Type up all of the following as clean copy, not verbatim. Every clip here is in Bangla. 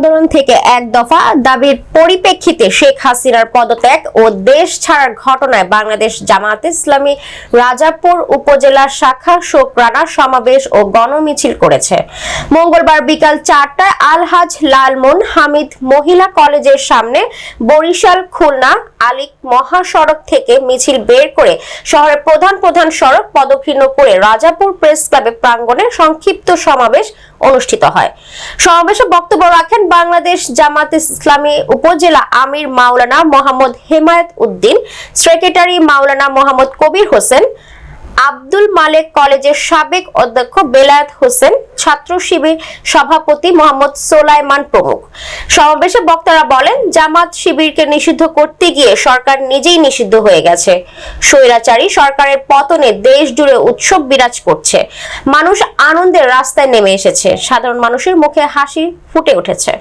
আন্দোলন থেকে এক দফা দাবির পরিপ্রেক্ষিতে শেখ হাসিনার পদত্যাগ ও দেশ ছাড়ার ঘটনায় বাংলাদেশ জামায়াতে ইসলামী রাজাপুর উপজেলা শাখা শোকরানা সমাবেশ ও গণমিছিল করেছে। মঙ্গলবার বিকাল 4টায় আলহাজ লালমোহন হামিদ মহিলা কলেজের সামনে বরিশাল খুলনা আলিক মহাসড়ক থেকে মিছিল বের করে শহরের প্রধান সড়ক প্রদক্ষিণ করে রাজাপুর প্রেস ক্লাবের প্রাঙ্গণে সংক্ষিপ্ত সমাবেশ অনুষ্ঠিত হয়। সমাবেশে বক্তব্য রাখেন বাংলাদেশ জামায়াতে ইসলামী উপজেলা আমির মাওলানা মোহাম্মদ হেমায়েত উদ্দিন, সেক্রেটারি মাওলানা মোহাম্মদ কবির হোসেন, আব্দুল মালেক কলেজের সাবেক অধ্যক্ষ বেলায়েত হোসেন, ছাত্র শিবির সভাপতি মোহাম্মদ সোলাইমান প্রমুখ। সমাবেশে বক্তারা বলেন, জামাত শিবিরকে নিষিদ্ধ করতে গিয়ে সরকার নিজেই নিষিদ্ধ হয়ে গেছে। স্বৈরাচারী সরকারের পতনে দেশ জুড়ে উৎসব বিরাজ করছে। মানুষ আনন্দের রাস্তায় নেমে এসেছে। সাধারণ মানুষের মুখে হাসি ফুটে উঠেছে।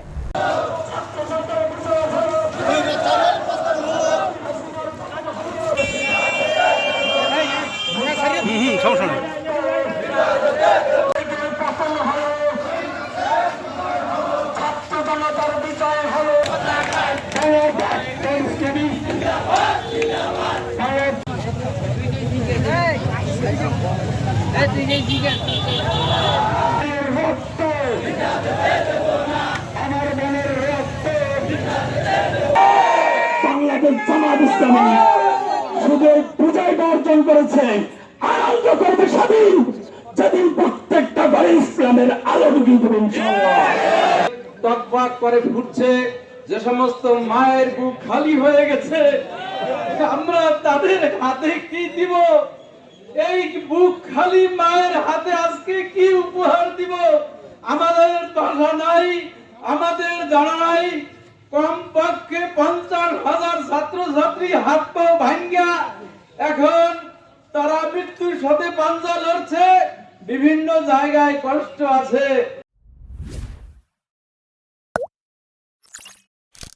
বাংলাদেশ জামাত ইসলামী শুধু পূজায় অর্জন করেছে, আনন্দ করবে স্বাধীন যেদিন প্রত্যেকটা ঘরে ইসলামের আলো ঢুকিয়ে দেবে ইনশাআল্লাহ। টকবক করে ফুটছে, যে সমস্ত মায়ের বুক খালি হয়ে গেছে, আমরা তাদের হাতে কি দিব? এই বুক খালি মায়ের হাতে আজকে কি উপহার দিব? আমাদের বাধা নাই, আমাদের জানা নাই। কমপক্ষে 50,000 ছাত্রছাত্রী হাত পা ভাঙ্গা এখন তারা মৃত্যুর সাথে পাঞ্জা লড়ছে। বিভিন্ন জায়গায় কষ্ট আছে।